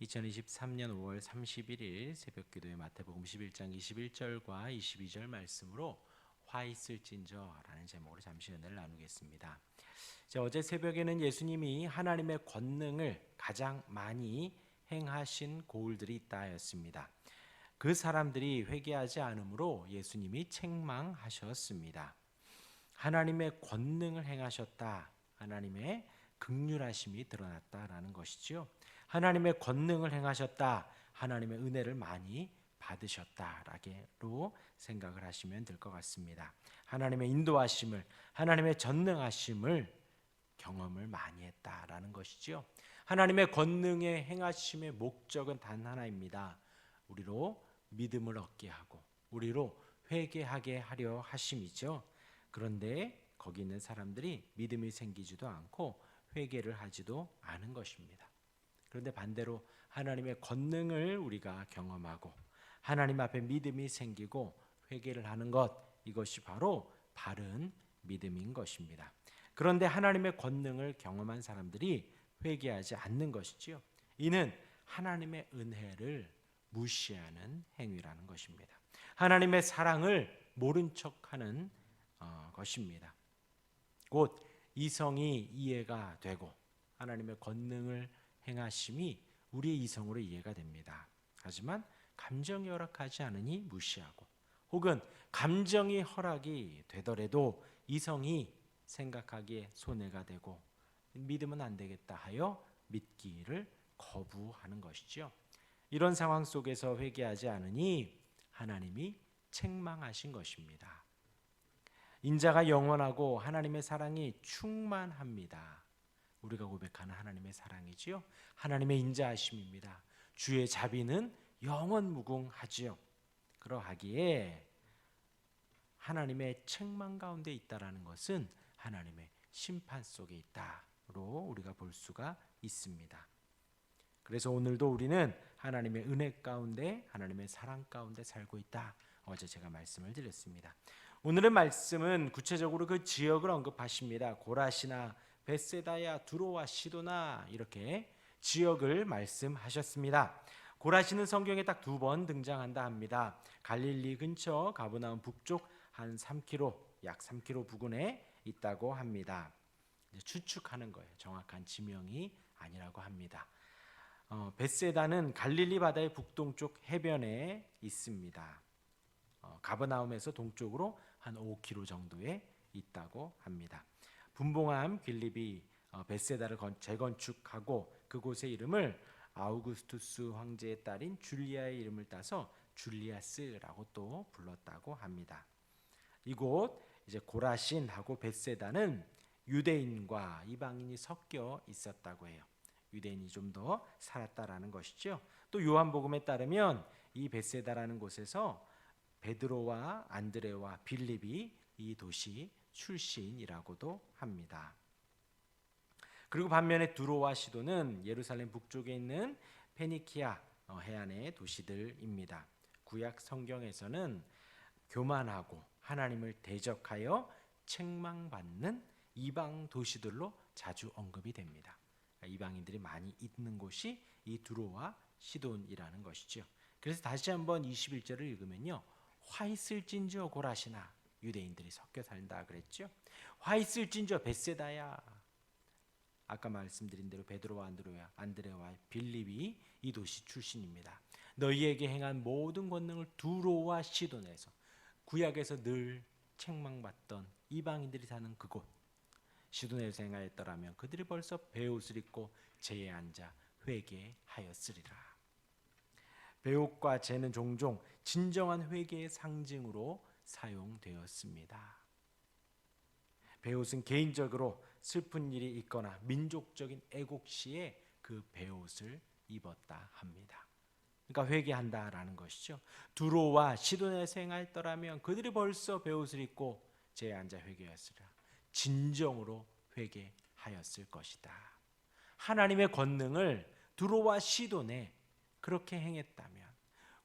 2023년 5월 31일 새벽기도의 마태복음 11장 21절과 22절 말씀으로 화 있을진저라는 제목으로 잠시 은혜를 나누겠습니다. 어제 새벽에는 예수님이 하나님의 권능을 가장 많이 행하신 고을들이 있다 하였습니다. 그 사람들이 회개하지 않으므로 예수님이 책망하셨습니다. 하나님의 권능을 행하셨다. 하나님의 긍휼하심이 드러났다라는 것이죠. 하나님의 권능을 행하셨다. 하나님의 은혜를 많이 받으셨다라고 생각을 하시면 될 것 같습니다. 하나님의 인도하심을, 하나님의 전능하심을 경험을 많이 했다라는 것이죠. 하나님의 권능의 행하심의 목적은 단 하나입니다. 우리로 믿음을 얻게 하고 우리로 회개하게 하려 하심이죠. 그런데 거기 있는 사람들이 믿음이 생기지도 않고 회개를 하지도 않은 것입니다. 그런데 반대로 하나님의 권능을 우리가 경험하고 하나님 앞에 믿음이 생기고 회개를 하는 것, 이것이 바로 바른 믿음인 것입니다. 그런데 하나님의 권능을 경험한 사람들이 회개하지 않는 것이지요. 이는 하나님의 은혜를 무시하는 행위라는 것입니다. 하나님의 사랑을 모른 척하는 것입니다. 곧 이성이 이해가 되고 하나님의 권능을 행하심이 우리의 이성으로 이해가 됩니다. 하지만 감정이 허락하지 않으니 무시하고, 혹은 감정이 허락이 되더라도 이성이 생각하기에 손해가 되고 믿으면 안 되겠다 하여 믿기를 거부하는 것이죠. 이런 상황 속에서 회개하지 않으니 하나님이 책망하신 것입니다. 인자가 영원하고 하나님의 사랑이 충만합니다. 우리가 고백하는 하나님의 사랑이지요. 하나님의 인자하심입니다. 주의 자비는 영원 무궁하지요. 그러하기에 하나님의 책망 가운데 있다라는 것은 하나님의 심판 속에 있다로 우리가 볼 수가 있습니다. 그래서 오늘도 우리는 하나님의 은혜 가운데, 하나님의 사랑 가운데 살고 있다. 어제 제가 말씀을 드렸습니다. 오늘의 말씀은 구체적으로 그 지역을 언급하십니다. 고라시나 벳세다야, 두로와 시도나, 이렇게 지역을 말씀하셨습니다. 고라시는 성경에 딱 2번 등장한다 합니다. 갈릴리 근처 가버나움 북쪽 한 3km, 약 3km 부근에 있다고 합니다. 추측하는 거예요. 정확한 지명이 아니라고 합니다. 벳세다는 갈릴리 바다의 북동쪽 해변에 있습니다. 가버나움에서 동쪽으로 한 5km 정도에 있다고 합니다. 분봉함 빌립이 벳세다를 재건축하고 그곳의 이름을 아우구스투스 황제의 딸인 줄리아의 이름을 따서 줄리아스라고 또 불렀다고 합니다. 이곳 이제 고라신하고 벳세다는 유대인과 이방인이 섞여 있었다고 해요. 유대인이 좀 더 살았다라는 것이죠. 또 요한복음에 따르면 이 벳세다라는 곳에서 베드로와 안드레와 빌립이 이 도시 출신이라고도 합니다. 그리고 반면에 두로와 시도는 예루살렘 북쪽에 있는 페니키아 해안의 도시들입니다. 구약 성경에서는 교만하고 하나님을 대적하여 책망받는 이방 도시들로 자주 언급이 됩니다. 이방인들이 많이 있는 곳이 이 두로와 시돈이라는 것이죠. 그래서 다시 한번 21절을 읽으면요, 화 있을진저 고라시나, 유대인들이 섞여 산다 그랬죠. 화 있을진저 벳세다야. 아까 말씀드린 대로 베드로와 안드레와 빌립이 이 도시 출신입니다. 너희에게 행한 모든 권능을 두로와 시돈에서, 구약에서 늘 책망받던 이방인들이 사는 그곳 시돈에서 행하였더라면 그들이 벌써 베옷을 입고 제에 앉아 회개하였으리라. 베옷과 제는 종종 진정한 회개의 상징으로 사용되었습니다. 베옷은 개인적으로 슬픈 일이 있거나 민족적인 애곡 시에 그 베옷을 입었다 합니다. 그러니까 회개한다라는 것이죠. 두로와 시돈에서 행하였더라면 그들이 벌써 베옷을 입고 제에 앉아 회개하였으리라. 진정으로 회개하였을 것이다. 하나님의 권능을 두로와 시돈에 그렇게 행했다면,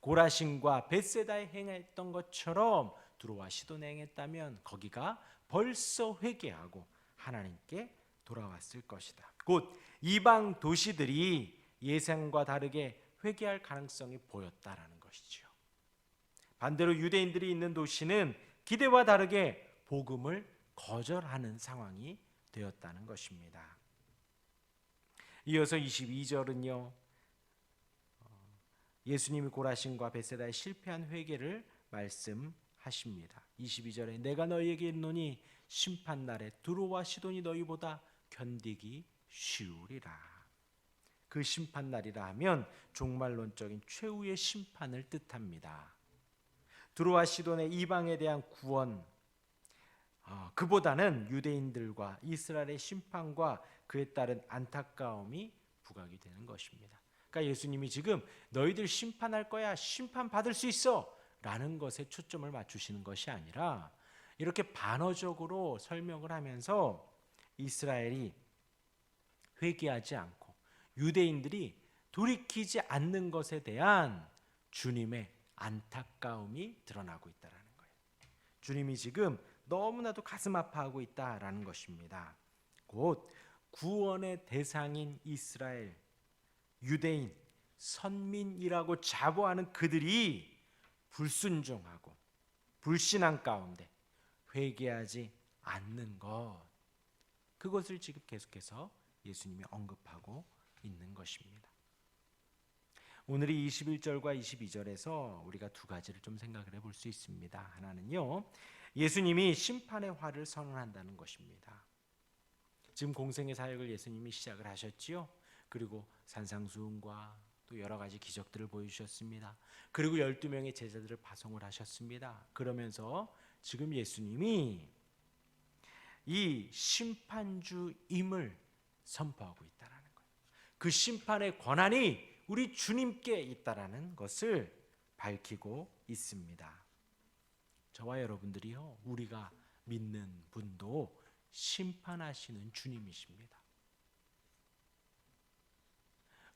고라신과 벳세다에 행했던 것처럼 두로와 시돈에 행했다면 거기가 벌써 회개하고 하나님께 돌아왔을 것이다. 곧 이방 도시들이 예상과 다르게 회개할 가능성이 보였다라는 것이죠. 반대로 유대인들이 있는 도시는 기대와 다르게 복음을 거절하는 상황이 되었다는 것입니다. 이어서 22절은요. 예수님이 고라신과 베세다의 실패한 회개를 말씀하십니다. 22절에 내가 너희에게 이르노니 심판날에 두로와 시돈이 너희보다 견디기 쉬우리라. 그 심판날이라 하면 종말론적인 최후의 심판을 뜻합니다. 두로와 시돈의 이방에 대한 구원, 그보다는 유대인들과 이스라엘의 심판과 그에 따른 안타까움이 부각이 되는 것입니다. 그러니까 예수님이 지금 너희들 심판할 거야, 심판받을 수 있어 라는 것에 초점을 맞추시는 것이 아니라 이렇게 반어적으로 설명을 하면서 이스라엘이 회개하지 않고 유대인들이 돌이키지 않는 것에 대한 주님의 안타까움이 드러나고 있다는 거예요. 주님이 지금 너무나도 가슴 아파하고 있다라는 것입니다. 곧 구원의 대상인 이스라엘, 유대인, 선민이라고 자부하는 그들이 불순종하고 불신앙 가운데 회개하지 않는 것, 그것을 지금 계속해서 예수님이 언급하고 있는 것입니다. 오늘이 21절과 22절에서 우리가 두 가지를 좀 생각을 해볼 수 있습니다. 하나는요, 예수님이 심판의 화를 선언한다는 것입니다. 지금 공생의 사역을 예수님이 시작을 하셨지요. 그리고 산상수훈과 또 여러 가지 기적들을 보여주셨습니다. 그리고 12명의 제자들을 파송을 하셨습니다. 그러면서 지금 예수님이 이 심판주임을 선포하고 있다는 거예요. 그 심판의 권한이 우리 주님께 있다라는 것을 밝히고 있습니다. 저와 여러분들이요, 우리가 믿는 분도 심판하시는 주님이십니다.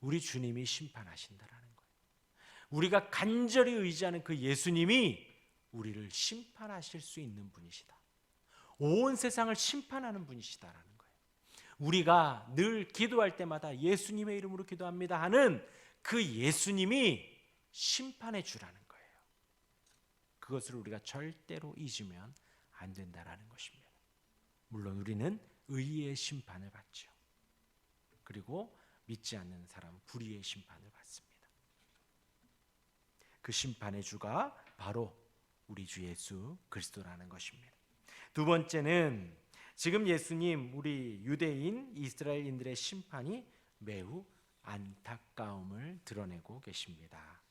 우리 주님이 심판하신다라는 거예요. 우리가 간절히 의지하는 그 예수님이 우리를 심판하실 수 있는 분이시다. 온 세상을 심판하는 분이시다라는 거예요. 우리가 늘 기도할 때마다 예수님의 이름으로 기도합니다 하는 그 예수님이 심판해 주라는 거예요. 그것을 우리가 절대로 잊으면 안 된다라는 것입니다. 물론 우리는 의의 심판을 받죠. 그리고 믿지 않는 사람은 불의의 심판을 받습니다. 그 심판의 주가 바로 우리 주 예수 그리스도라는 것입니다. 두 번째는 지금 예수님, 우리 유대인 이스라엘인들의 심판이 매우 안타까움을 드러내고 계십니다.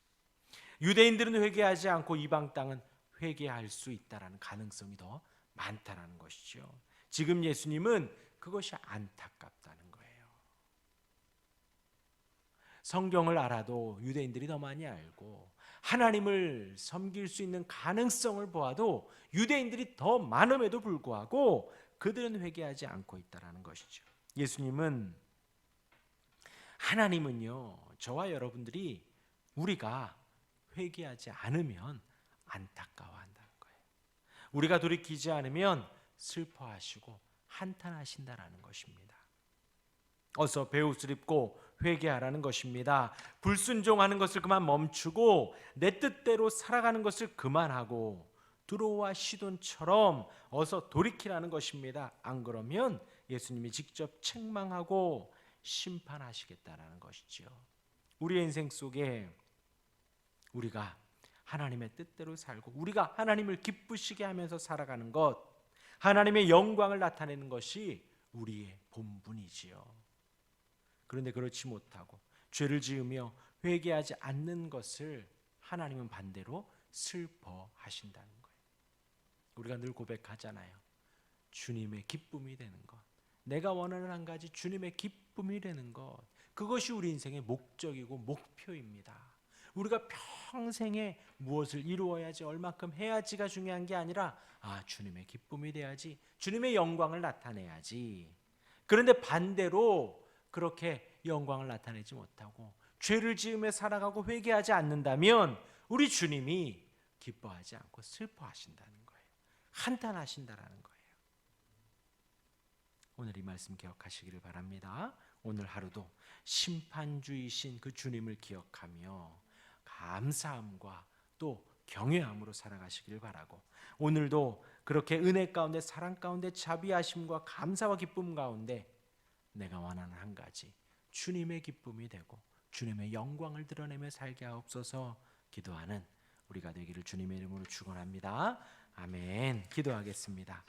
유대인들은 회개하지 않고 이방 땅은 회개할 수 있다라는 가능성이 더 많다라는 것이죠. 지금 예수님은 그것이 안타깝다는 거예요. 성경을 알아도 유대인들이 더 많이 알고 하나님을 섬길 수 있는 가능성을 보아도 유대인들이 더 많음에도 불구하고 그들은 회개하지 않고 있다라는 것이죠. 하나님은요, 저와 여러분들이 우리가 회개하지 않으면 안타까워한다는 거예요. 우리가 돌이키지 않으면 슬퍼하시고 한탄하신다라는 것입니다. 어서 베옷을 입고 회개하라는 것입니다. 불순종하는 것을 그만 멈추고 내 뜻대로 살아가는 것을 그만하고 두로와 시돈처럼 어서 돌이키라는 것입니다. 안 그러면 예수님이 직접 책망하고 심판하시겠다라는 것이죠. 우리의 인생 속에 우리가 하나님의 뜻대로 살고 우리가 하나님을 기쁘시게 하면서 살아가는 것, 하나님의 영광을 나타내는 것이 우리의 본분이지요. 그런데 그렇지 못하고 죄를 지으며 회개하지 않는 것을 하나님은 반대로 슬퍼하신다는 거예요. 우리가 늘 고백하잖아요. 주님의 기쁨이 되는 것, 내가 원하는 한 가지 주님의 기쁨이 되는 것, 그것이 우리 인생의 목적이고 목표입니다. 우리가 평생에 무엇을 이루어야지, 얼마큼 해야지가 중요한 게 아니라 주님의 기쁨이 돼야지, 주님의 영광을 나타내야지. 그런데 반대로 그렇게 영광을 나타내지 못하고 죄를 지으며 살아가고 회개하지 않는다면 우리 주님이 기뻐하지 않고 슬퍼하신다는 거예요. 한탄하신다라는 거예요. 오늘 이 말씀 기억하시기를 바랍니다. 오늘 하루도 심판주이신 그 주님을 기억하며 감사함과 또 경외함으로 살아가시길 바라고, 오늘도 그렇게 은혜 가운데 사랑 가운데 자비하심과 감사와 기쁨 가운데 내가 원하는 한 가지, 주님의 기쁨이 되고 주님의 영광을 드러내며 살게 하옵소서 기도하는 우리가 되기를 주님의 이름으로 축원합니다. 아멘. 기도하겠습니다.